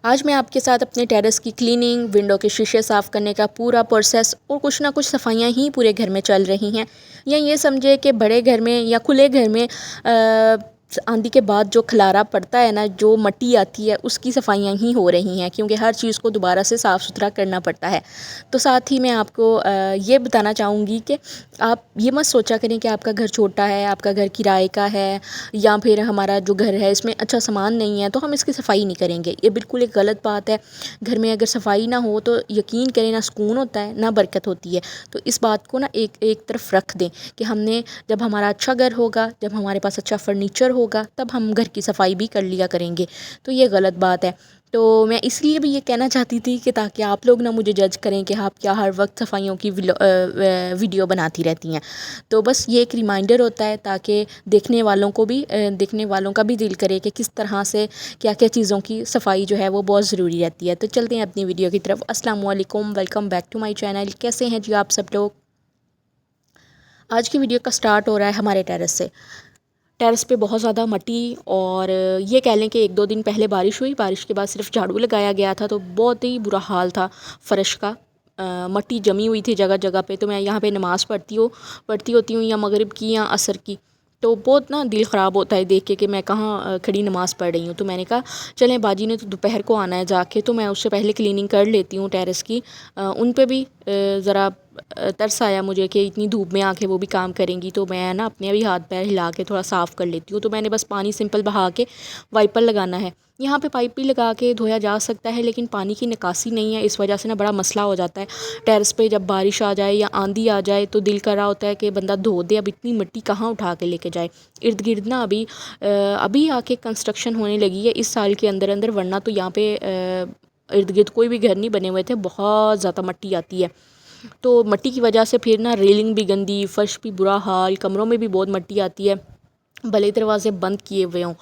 آج میں آپ کے ساتھ اپنے ٹیرس کی کلیننگ، ونڈو کے شیشے صاف کرنے کا پورا پروسیس اور کچھ نہ کچھ صفائیاں ہی پورے گھر میں چل رہی ہیں، یا یہ سمجھے کہ بڑے گھر میں یا کھلے گھر میں آندھی کے بعد جو کھلارا پڑتا ہے نا، جو مٹی آتی ہے اس کی صفائیاں ہی ہو رہی ہیں، کیونکہ ہر چیز کو دوبارہ سے صاف ستھرا کرنا پڑتا ہے۔ تو ساتھ ہی میں آپ کو یہ بتانا چاہوں گی کہ آپ یہ مت سوچا کریں کہ آپ کا گھر چھوٹا ہے، آپ کا گھر کرائے کا ہے، یا پھر ہمارا جو گھر ہے اس میں اچھا سامان نہیں ہے تو ہم اس کی صفائی نہیں کریں گے۔ یہ بالکل ایک غلط بات ہے۔ گھر میں اگر صفائی نہ ہو تو یقین کریں نہ سکون ہوتا ہے نہ برکت ہوتی ہے۔ تو اس بات کو نا ایک طرف رکھ دیں کہ ہم نے جب ہمارا اچھا گھر ہوگا، جب ہمارے پاس اچھا فرنیچر ہوگا، تب ہم گھر کی صفائی بھی کر لیا کریں گے۔ تو یہ غلط بات ہے۔ تو میں اس لیے بھی یہ کہنا چاہتی تھی کہ تاکہ آپ لوگ نہ مجھے جج کریں کہ آپ کیا ہر وقت صفائیوں کی ویڈیو بناتی رہتی ہیں۔ تو بس یہ ایک ریمائنڈر ہوتا ہے تاکہ دیکھنے والوں کا بھی دل کرے کہ کس طرح سے کیا کیا چیزوں کی صفائی جو ہے وہ بہت ضروری رہتی ہے۔ تو چلتے ہیں اپنی ویڈیو کی طرف۔ السلام علیکم، welcome back to my channel. کیسے ہیں جی آپ سب لوگ؟ آج کی ویڈیو کا سٹارٹ ہو رہا ہے ہمارے ٹیرس سے۔ ٹیرس پہ بہت زیادہ مٹی، اور یہ کہہ لیں کہ ایک دو دن پہلے بارش ہوئی، بارش کے بعد صرف جھاڑو لگایا گیا تھا تو بہت ہی برا حال تھا فرش کا۔ مٹی جمی ہوئی تھی جگہ جگہ پہ۔ تو میں یہاں پہ نماز پڑھتی ہوتی ہوں یا مغرب کی یا عصر کی، تو بہت نا دل خراب ہوتا ہے دیکھ کے میں کہاں کھڑی نماز پڑھ رہی ہوں۔ تو میں نے کہا چلیں باجی نے تو دوپہر کو آنا ہے جا کے، تو میں اس سے پہلے کلیننگ کر لیتی ہوں ٹیرس کی۔ ان پہ بھی ذرا ترس آیا مجھے کہ اتنی دھوپ میں آ کے وہ بھی کام کریں گی، تو میں نا اپنے بھی ہاتھ پیر ہلا کے تھوڑا صاف کر لیتی ہوں۔ تو میں نے بس پانی سمپل بہا کے وائپر لگانا ہے۔ یہاں پہ پائپ بھی لگا کے دھویا جا سکتا ہے، لیکن پانی کی نکاسی نہیں ہے، اس وجہ سے نا بڑا مسئلہ ہو جاتا ہے۔ ٹیرس پہ جب بارش آ جائے یا آندھی آ جائے تو دل کر رہا ہوتا ہے کہ بندہ دھو دے، اب اتنی مٹی کہاں اٹھا کے لے کے جائے۔ ارد گرد نا ابھی آ کے کنسٹرکشن ہونے لگی ہے اس سال کے اندر، ورنہ تو یہاں پہ ارد گرد کوئی بھی گھر نہیں بنے ہوئے تھے، بہت زیادہ مٹی آتی ہے۔ تو مٹی کی وجہ سے پھر نا ریلنگ بھی گندی، فرش بھی برا حال، کمروں میں بھی بہت مٹی آتی ہے، بھلے دروازے بند کیے ہوئے ہوں،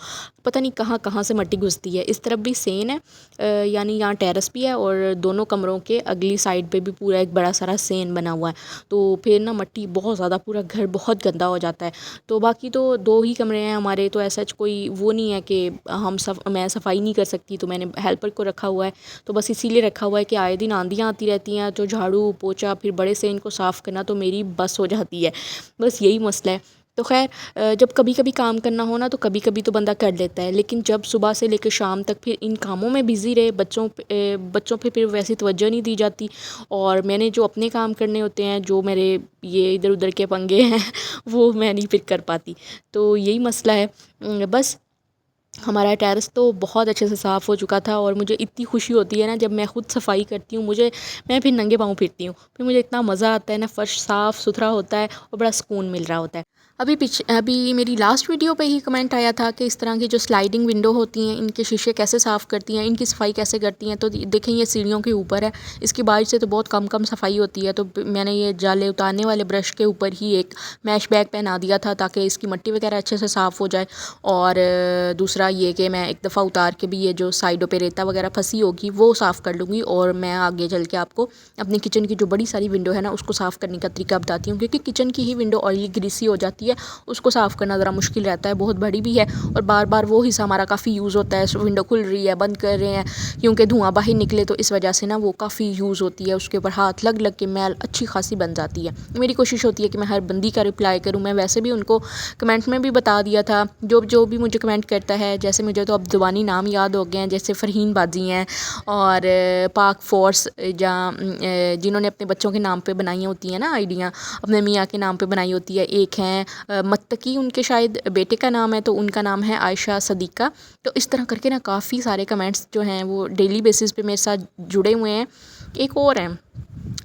پتہ نہیں کہاں کہاں سے مٹی گھستی ہے۔ اس طرف بھی سین ہے، یعنی یہاں ٹیرس بھی ہے اور دونوں کمروں کے اگلی سائڈ پہ بھی پورا ایک بڑا سارا سین بنا ہوا ہے، تو پھر نا مٹی بہت زیادہ، پورا گھر بہت گندا ہو جاتا ہے۔ تو باقی تو دو ہی کمرے ہیں ہمارے، تو ایسا کوئی وہ نہیں ہے کہ میں صفائی نہیں کر سکتی، تو میں نے ہیلپر کو رکھا ہوا ہے۔ تو بس اسی لیے رکھا ہوا ہے کہ آئے دن آندیاں آتی رہتی ہیں تو جھاڑو پوچھا پھر بڑے سین کو صاف کرنا تو میری بس ہو جاتی ہے، بس یہی مسئلہ ہے۔ تو خیر جب کبھی کبھی کام کرنا ہونا تو کبھی کبھی تو بندہ کر لیتا ہے، لیکن جب صبح سے لے کے شام تک پھر ان کاموں میں بزی رہے، بچوں پہ پھر ویسی توجہ نہیں دی جاتی، اور میں نے جو اپنے کام کرنے ہوتے ہیں، جو میرے یہ ادھر ادھر کے پنگے ہیں وہ میں نہیں پھر کر پاتی۔ تو یہی مسئلہ ہے بس۔ ہمارا ٹیرس تو بہت اچھے سے صاف ہو چکا تھا، اور مجھے اتنی خوشی ہوتی ہے نا جب میں خود صفائی کرتی ہوں، میں پھر ننگے پاؤں پھرتی ہوں، پھر مجھے اتنا مزہ آتا ہے نا، فرش صاف ستھرا ہوتا ہے اور بڑا سکون مل رہا ہوتا ہے۔ ابھی میری لاسٹ ویڈیو پہ ہی کمنٹ آیا تھا کہ اس طرح کی جو سلائڈنگ ونڈو ہوتی ہیں ان کے شیشے کیسے صاف کرتی ہیں، ان کی صفائی کیسے کرتی ہیں۔ تو دیکھیں یہ سیڑھیوں کے اوپر ہے، اس کی باہر سے تو بہت کم صفائی ہوتی ہے، تو میں نے یہ جالے اتارنے والے برش کے اوپر ہی ایک میش بیگ پہنا دیا تھا تاکہ اس کی مٹی وغیرہ اچھے سے صاف ہو جائے، اور دوسرا یہ کہ میں ایک دفعہ اتار کے بھی یہ جو سائڈوں پہ ریتا وغیرہ پھنسی ہوگی وہ صاف کر لوں گی، اور میں آگے چل کے آپ کو اپنی کچن کی جو بڑی ساری ونڈو ہے نا اس کو صاف کرنے کا طریقہ بتاتی ہوں، کیونکہ کچن کی ہی ونڈو آئلی گریسی ہو جاتی ہے، اس کو صاف کرنا ذرا مشکل رہتا ہے، بہت بڑی بھی ہے اور بار بار وہ حصہ ہمارا کافی یوز ہوتا ہے، ونڈو کھل رہی ہے بند کر رہے ہیں کیونکہ دھواں باہر نکلے، تو اس وجہ سے نا وہ کافی یوز ہوتی ہے، اس کے اوپر ہاتھ لگ کے میل اچھی خاصی بن جاتی ہے۔ میری کوشش ہوتی ہے کہ میں ہر بندی کا رپلائی کروں، میں ویسے بھی ان کو کمنٹ میں بھی بتا دیا تھا، جو بھی مجھے کمنٹ کرتا ہے، جیسے مجھے تو اب زبانی نام یاد ہو گئے ہیں، جیسے فرحین باجی ہیں اور پاک فورس، جنہوں نے اپنے بچوں کے نام پہ بنائی ہوتی ہیں نا آئیڈیاں، اپنے میاں کے نام پہ بنائی ہوتی ہے، ایک ہیں متقی ان کے شاید بیٹے کا نام ہے، تو ان کا نام ہے عائشہ صدیقہ۔ تو اس طرح کر کے نا کافی سارے کمنٹس جو ہیں وہ ڈیلی بیسس پہ میرے ساتھ جڑے ہوئے ہیں۔ ایک اور ہیں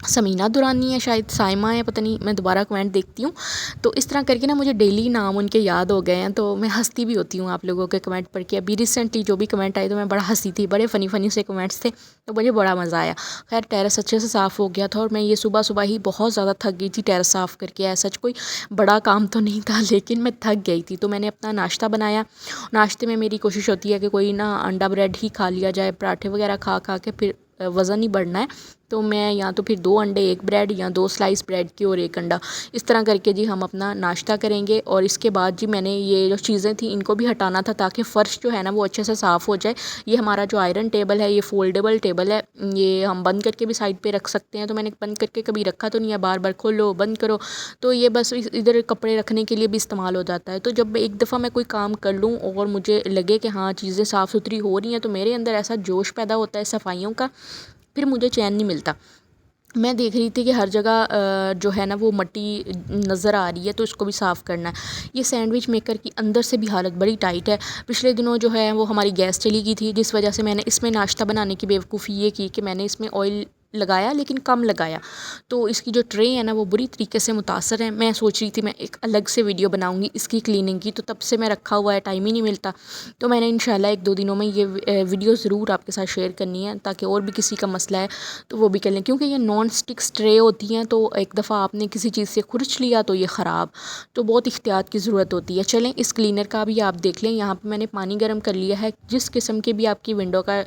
سمینہ دورانی ہے، شاید سائمہ ہے، پتہ نہیں، میں دوبارہ کمنٹ دیکھتی ہوں۔ تو اس طرح کر کے نا مجھے ڈیلی نام ان کے یاد ہو گئے ہیں، تو میں ہنستی بھی ہوتی ہوں آپ لوگوں کے کمنٹ پڑھ کے۔ ابھی ریسنٹلی جو بھی کمنٹ آئے تو میں بڑا ہنسی تھی، بڑے فنی سے کمنٹس تھے، تو مجھے بڑا مزہ آیا۔ خیر ٹیرس اچھے سے صاف ہو گیا تھا، اور میں یہ صبح ہی بہت زیادہ تھک گئی تھی ٹیرس صاف کر کے، ایسا کوئی بڑا کام تو نہیں تھا لیکن میں تھک گئی تھی، تو میں نے اپنا ناشتہ بنایا۔ ناشتے میں میری کوشش ہوتی ہے کہ کوئی نا انڈا بریڈ ہی کھا لیا جائے، پراٹھے وغیرہ کھا کے پھر وزن نہیں بڑھنا ہے، تو میں یا تو پھر 2 انڈے 1 بریڈ یا 2 سلائس بریڈ کی اور 1 انڈا اس طرح کر کے جی ہم اپنا ناشتہ کریں گے. اور اس کے بعد جی میں نے یہ جو چیزیں تھیں ان کو بھی ہٹانا تھا تاکہ فرش جو ہے نا وہ اچھے سے صاف ہو جائے. یہ ہمارا جو آئرن ٹیبل ہے یہ فولڈیبل ٹیبل ہے, یہ ہم بند کر کے بھی سائڈ پہ رکھ سکتے ہیں. تو میں نے بند کر کے کبھی رکھا تو نہیں ہے, بار بار کھولو بند کرو, تو یہ بس ادھر کپڑے رکھنے کے لیے بھی استعمال ہو جاتا ہے. تو جب ایک دفعہ میں کوئی کام کر لوں اور مجھے لگے کہ ہاں چیزیں صاف ستھری ہو رہی ہیں تو میرے اندر ایسا جوش پیدا ہوتا ہے صفائیوں کا, پھر مجھے چین نہیں ملتا. میں دیکھ رہی تھی کہ ہر جگہ جو ہے نا وہ مٹی نظر آ رہی ہے تو اس کو بھی صاف کرنا ہے. یہ سینڈوچ میکر کی اندر سے بھی حالت بڑی ٹائٹ ہے. پچھلے دنوں جو ہے وہ ہماری گیس چلی گئی تھی, جس وجہ سے میں نے اس میں ناشتہ بنانے کی بیوقوفی یہ کی کہ میں نے اس میں آئل لگایا لیکن کم لگایا, تو اس کی جو ٹرے ہے نا وہ بری طریقے سے متاثر ہے. میں سوچ رہی تھی میں ایک الگ سے ویڈیو بناؤں گی اس کی کلیننگ کی, تو تب سے میں رکھا ہوا ہے, ٹائم ہی نہیں ملتا. تو میں نے انشاءاللہ 1-2 دنوں میں یہ ویڈیو ضرور آپ کے ساتھ شیئر کرنی ہے تاکہ اور بھی کسی کا مسئلہ ہے تو وہ بھی کر لیں, کیونکہ یہ نان اسٹکس ٹرے ہوتی ہیں تو ایک دفعہ آپ نے کسی چیز سے کھرچ لیا تو یہ خراب, تو بہت احتیاط کی ضرورت ہوتی ہے. چلیں اس کلینر کا بھی آپ دیکھ لیں. یہاں پہ میں نے پانی گرم کر لیا ہے. جس قسم کی بھی آپ کی ونڈو کا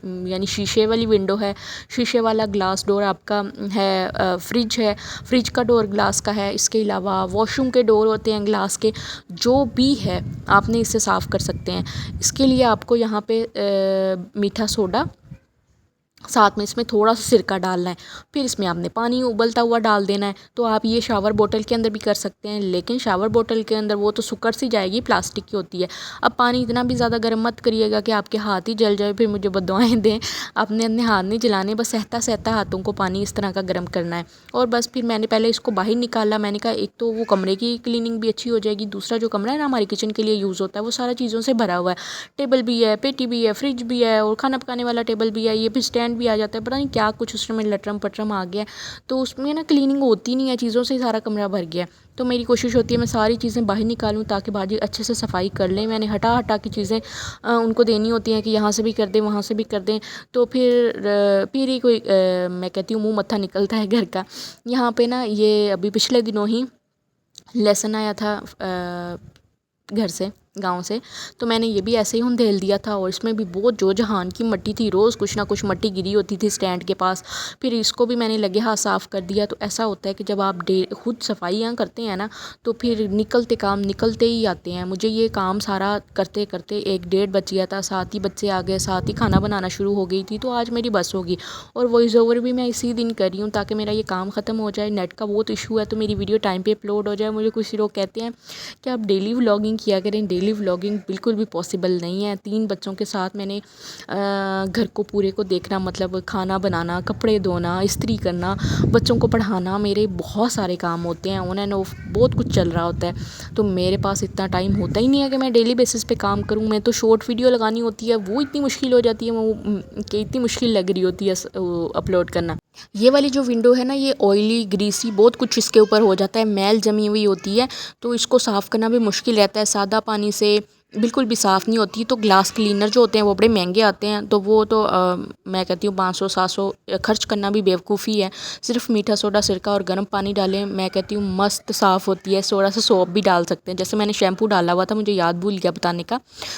یعنی شیشے والی ونڈو ہے, شیشے والا گلاس ڈور آپ کا ہے, فریج ہے, فریج کا ڈور گلاس کا ہے, اس کے علاوہ واش روم کے ڈور ہوتے ہیں گلاس کے, جو بھی ہے آپ نے اس سے صاف کر سکتے ہیں. اس کے لیے آپ کو یہاں پہ میٹھا سوڈا, ساتھ میں اس میں تھوڑا سا سرکہ ڈالنا ہے, پھر اس میں آپ نے پانی ابلتا ہوا ڈال دینا ہے. تو آپ یہ شاور بوٹل کے اندر بھی کر سکتے ہیں, لیکن شاور بوٹل کے اندر وہ تو سکڑ سی جائے گی, پلاسٹک کی ہوتی ہے. اب پانی اتنا بھی زیادہ گرم مت کریے گا کہ آپ کے ہاتھ ہی جل جائے, پھر مجھے بددعائیں دیں. اپنے ہاتھ نہیں جلانے, بس سہتا سہتا ہاتھوں کو پانی اس طرح کا گرم کرنا ہے. اور بس پھر میں نے پہلے اس کو باہر نکالا. میں نے کہا ایک تو وہ کمرے کی کلیننگ بھی اچھی ہو جائے گی, دوسرا جو کمرہ ہے نا ہماری کچن کے لیے یوز ہوتا ہے وہ سارا چیزوں سے بھرا ہوا ہے. ٹیبل بھی ہے, پیٹی بھی ہے, فریج بھی ہے, اور کھانا پکانے والا ٹیبل بھی ہے, یہ بھی اسٹینڈ بھی آ جاتا ہے, پتہ نہیں کیا کچھ اس میں لٹرم پٹرم آ گیا ہے. تو اس میں نا کلیننگ ہوتی نہیں ہے, چیزوں سے سارا کمرہ بھر گیا ہے. تو میری کوشش ہوتی ہے میں ساری چیزیں باہر نکالوں تاکہ باجی اچھے سے صفائی کر لیں. میں نے ہٹا کے چیزیں ان کو دینی ہوتی ہیں کہ یہاں سے بھی کر دیں وہاں سے بھی کر دیں, تو پھر ہی کوئی میں کہتی ہوں منہ متھا نکلتا ہے گھر کا. یہاں پہ نا یہ ابھی پچھلے دنوں ہی لہسن آیا تھا گھر سے, گاؤں سے, تو میں نے یہ بھی ایسے ہی ہندھیل دیا تھا. اور اس میں بھی بہت جو جہان کی مٹی تھی, روز کچھ نہ کچھ مٹی گری ہوتی تھی اسٹینڈ کے پاس. پھر اس کو بھی میں نے لگے ہاتھ صاف کر دیا. تو ایسا ہوتا ہے کہ جب آپ خود صفائیاں کرتے ہیں نا تو پھر کام نکلتے ہی آتے ہیں. مجھے یہ کام سارا کرتے کرتے 1-1:30 بج گیا تھا, ساتھ ہی بچے آ گئے, ساتھ ہی کھانا بنانا شروع ہو گئی تھی. تو آج میری بس ہوگی, اور وائس اوور بھی میں اسی دن کر رہی ہوں تاکہ میرا یہ کام ختم ہو جائے. نیٹ کا بہت ایشو ہے تو میری ویڈیو ٹائم پہ اپلوڈ ہو جائے. مجھے کچھ لوگ کہتے ہیں کہ آپ ڈیلی ولاگنگ کیا کریں. ڈیلی ولاگنگ بالکل بھی پاسبل نہیں ہے. 3 بچوں کے ساتھ میں نے گھر کو پورے کو دیکھنا, مطلب کھانا بنانا, کپڑے دھونا, استری کرنا, بچوں کو پڑھانا, میرے بہت سارے کام ہوتے ہیں, آن اینڈ آف بہت کچھ چل رہا ہوتا ہے. تو میرے پاس اتنا ٹائم ہوتا ہی نہیں ہے کہ میں ڈیلی بیسس پہ کام کروں. میں تو شارٹ ویڈیو لگانی ہوتی ہے, وہ اتنی مشکل ہو جاتی ہے وہ کہ اتنی مشکل لگ رہی ہوتی ہے اپلوڈ کرنا. یہ والی جو ونڈو ہے نا یہ آئلی گریسی بہت کچھ اس کے اوپر ہو جاتا ہے, میل جمی ہوئی ہوتی ہے, تو اس کو صاف کرنا بھی مشکل رہتا ہے. سادہ پانی سے بالکل بھی صاف نہیں ہوتی. تو گلاس کلینر جو ہوتے ہیں وہ بڑے مہنگے آتے ہیں, تو وہ تو میں کہتی ہوں 500-700 خرچ کرنا بھی بیوقوفی ہے. صرف میٹھا سوڈا, سرکہ اور گرم پانی ڈالیں, میں کہتی ہوں مست صاف ہوتی ہے. تھوڑا سا سوپ بھی ڈال سکتے ہیں, جیسے میں نے شیمپو ڈالا ہوا تھا, مجھے یاد بھول گیا بتانے کا.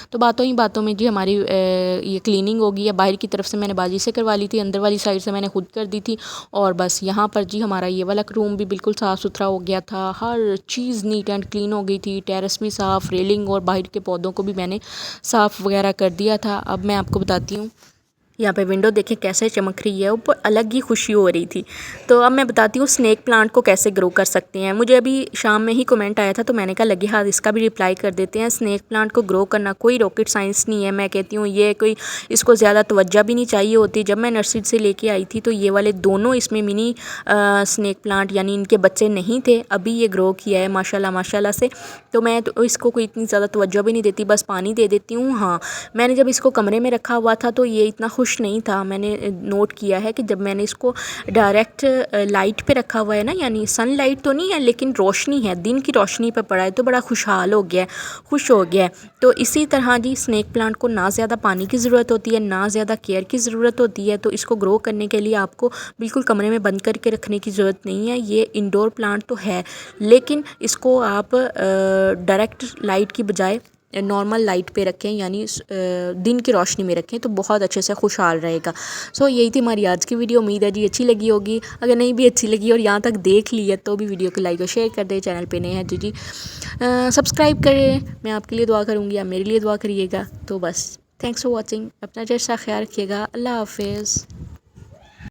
تو باتوں ہی باتوں میں جی ہماری یہ کلیننگ ہوگی ہے. باہر کی طرف سے میں نے باجی سے کروا لی تھی, اندر والی سائڈ سے میں نے خود کر دی تھی. اور بس یہاں پر جی ہمارا یہ والا روم بھی بالکل صاف ستھرا ہو گیا تھا. ہر چیز نیٹ اینڈ کلین ہو گئی تھی. ٹیرس بھی صاف, ریلنگ اور باہر کے پودوں کو بھی میں نے صاف وغیرہ کر دیا تھا. اب میں آپ کو بتاتی ہوں, یہاں پہ ونڈو دیکھیں کیسے چمک رہی ہے, اوپر الگ ہی خوشی ہو رہی تھی. تو اب میں بتاتی ہوں اسنیک پلانٹ کو کیسے گرو کر سکتے ہیں. مجھے ابھی شام میں ہی کمنٹ آیا تھا تو میں نے کہا لگے ہاتھ اس کا بھی رپلائی کر دیتے ہیں. اسنیک پلانٹ کو گرو کرنا کوئی راکٹ سائنس نہیں ہے. میں کہتی ہوں یہ کوئی اس کو زیادہ توجہ بھی نہیں چاہیے ہوتی. جب میں نرسری سے لے کے آئی تھی تو یہ والے دونوں اس میں منی اسنیک پلانٹ یعنی ان کے بچے نہیں تھے. ابھی یہ گرو کیا ہے ماشاءاللہ سے. تو میں تو اس کو کوئی اتنی زیادہ توجہ بھی نہیں دیتی, بس پانی دے دیتی ہوں. ہاں میں نے جب اس کو کمرے میں رکھا ہوا تھا تو یہ اتنا خوش نہیں تھا. میں نے نوٹ کیا ہے کہ جب میں نے اس کو ڈائریکٹ لائٹ پہ رکھا ہوا ہے نا, یعنی سن لائٹ تو نہیں ہے لیکن روشنی ہے, دن کی روشنی پہ پڑا ہے, تو بڑا خوشحال ہو گیا ہے, خوش ہو گیا ہے. تو اسی طرح جی اسنیک پلانٹ کو نہ زیادہ پانی کی ضرورت ہوتی ہے, نہ زیادہ کیئر کی ضرورت ہوتی ہے. تو اس کو گرو کرنے کے لیے آپ کو بالکل کمرے میں بند کر کے رکھنے کی ضرورت نہیں ہے. یہ انڈور پلانٹ تو ہے لیکن اس کو آپ ڈائریکٹ لائٹ کی بجائے نارمل لائٹ پہ رکھیں، یعنی دن کی روشنی میں رکھیں تو بہت اچھے سے خوشحال رہے گا. سو یہی تھی ہماری آج کی ویڈیو. امید ہے جی اچھی لگی ہوگی. اگر نہیں بھی اچھی لگی اور یہاں تک دیکھ لی ہے تو بھی ویڈیو کو لائک اور شیئر کر دیں. چینل پہ نئے ہیں جی سبسکرائب کریں. میں آپ کے لیے دعا کروں گی، آپ میرے لیے دعا کریے گا. تو بس تھینکس فار واچنگ. اپنا جیسا خیال رکھیے گا. اللہ حافظ.